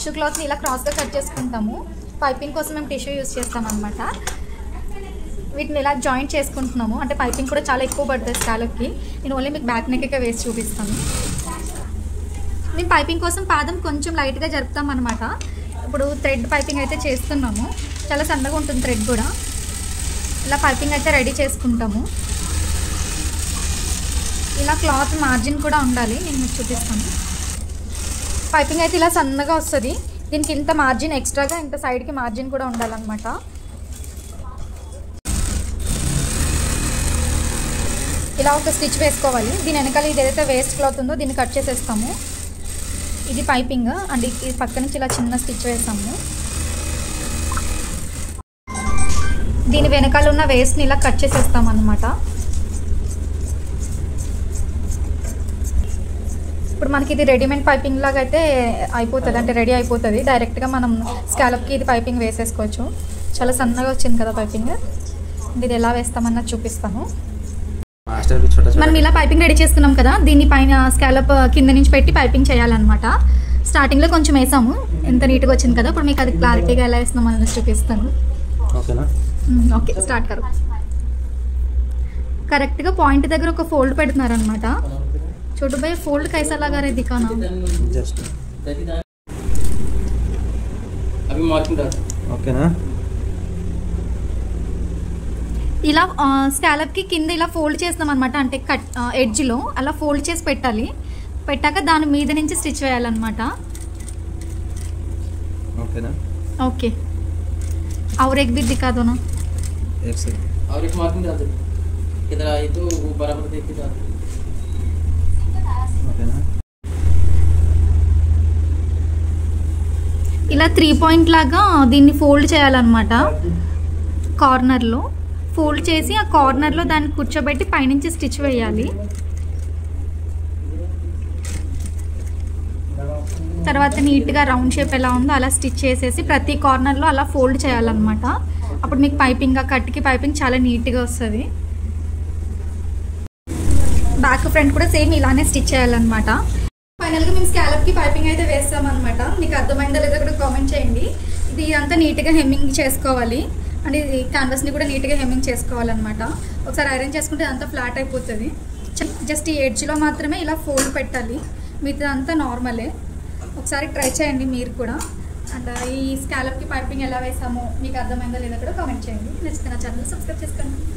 Tissue క్లాత్ని ఇలా క్రాస్గా కట్ చేసుకుంటాము. పైపింగ్ కోసం మేము టిష్యూ యూజ్ చేస్తాం అనమాట. వీటిని ఇలా జాయింట్ చేసుకుంటున్నాము. అంటే పైపింగ్ కూడా చాలా ఎక్కువ పడుతుంది స్కాలప్కి. నేను ఓన్లీ మీకు బ్యాక్ నెక్కే వేసి చూపిస్తాను. మేము పైపింగ్ కోసం పాదం కొంచెం లైట్గా జరుపుతాం అనమాట. ఇప్పుడు థ్రెడ్ పైపింగ్ అయితే చేస్తున్నాము. చాలా సన్నగా ఉంటుంది థ్రెడ్ కూడా. ఇలా పైపింగ్ అయితే రెడీ చేసుకుంటాము. ఇలా క్లాత్ మార్జిన్ కూడా ఉండాలి. నేను మీకు చూపిస్తాను. పైపింగ్ అయితే ఇలా సన్నగా వస్తుంది. దీనికి ఇంత మార్జిన్ ఎక్స్ట్రాగా ఇంత సైడ్కి మార్జిన్ కూడా ఉండాలన్నమాట. ఇలా ఒక స్టిచ్ వేసుకోవాలి. దీని వెనకాల ఇది ఏదైతే వేస్ట్ క్లాత్ ఉందో దీన్ని కట్ చేసేస్తాము. ఇది పైపింగ్ అండ్ ఈ పక్క నుంచి ఇలా చిన్న స్టిచ్ వేసాము. దీని వెనకాల ఉన్న వేస్ట్ని ఇలా కట్ చేసేస్తాం అన్నమాట. ఇప్పుడు మనకి ఇది రెడీమేడ్ పైపింగ్ లాగా అయితే అయిపోతుంది. అంటే రెడీ అయిపోతుంది. డైరెక్ట్గా మనం స్కాలప్కి ఇది పైపింగ్ వేసేసుకోవచ్చు. చాలా సన్నగా వచ్చింది కదా పైపింగ్. ఇది ఎలా వేస్తామన్నది చూపిస్తాను. మనం ఇలా పైపింగ్ రెడీ చేసుకున్నాం కదా, దీన్ని పైన స్కాలప్ కింద నుంచి పెట్టి పైపింగ్ చేయాలన్నమాట. స్టార్టింగ్లో కొంచెం వేసాము, ఎంత నీట్గా వచ్చింది కదా. ఇప్పుడు మీకు అది క్లారిటీగా ఎలా వేస్తున్నాం అనేది చూపిస్తాను. ఓకే, స్టార్ట్ కరు. కరెక్ట్గా పాయింట్ దగ్గర ఒక ఫోల్డ్ పెడుతున్నారనమాట. छोटू भाई फोल्ड कैसा लगा रहे दिखाना जस्ट अभी मार्किंग डाल ओके ना. ఇలా స్కాలప్కి కింద ఇలా ఫోల్డ్ చేస్తాం అనమాట. అంటే కట్ ఎడ్జ్లో అలా ఫోల్డ్ చేసి పెట్టాలి. పెట్టాక దాని మీద నుంచి స్టిచ్ వేయాలన్నమాట. ఓకేనా? ఓకే. और एक भी दिखा दो ना. एक से और एक मार्किंग डाल दो. किधर आई तो वो बराबर देख के डाल. ओकेना? ఇలా 3 పాయింట్ లాగా దీన్ని ఫోల్డ్ చేయాలన్నమాట. కార్నర్లో ఫోల్డ్ చేసి ఆ కార్నర్లో దాన్ని కూర్చోబెట్టి పైనుంచి స్టిచ్ వేయాలి. తర్వాత నీట్గా రౌండ్ షేప్ ఎలా ఉందో అలా స్టిచ్ చేసేసి ప్రతి కార్నర్లో అలా ఫోల్డ్ చేయాలన్నమాట. అప్పుడు మీకు పైపింగ్, ఆ కట్కి పైపింగ్ చాలా నీట్గా వస్తుంది. బ్యాక్ ఫ్రంట్ కూడా సేమ్ ఇలానే స్టిచ్ చేయాలన్నమాట. ఫైనల్గా మేము స్కాలప్కి పైపింగ్ అయితే వేస్తామన్నమాట. మీకు అర్థమైందో లేదో కూడా కామెంట్ చేయండి. ఇది అంతా నీట్గా హెమ్మింగ్ చేసుకోవాలి. అండ్ ఇది క్యాన్వాస్ని కూడా నీట్గా హెమ్మింగ్ చేసుకోవాలన్నమాట. ఒకసారి ఐరన్ చేసుకుంటే అంతా ఫ్లాట్ అయిపోతుంది. జస్ట్ ఈ ఎడ్జ్లో మాత్రమే ఇలా ఫోల్డ్ పెట్టాలి. మిగతా అంతా నార్మలే. ఒకసారి ట్రై చేయండి మీరు కూడా. అండ్ ఈ స్కాలప్కి పైపింగ్ ఎలా వేసామో మీకు అర్థమైందో లేదో కూడా కామెంట్ చేయండి. నచ్చితే నా ఛానల్ సబ్స్క్రైబ్ చేసుకోండి.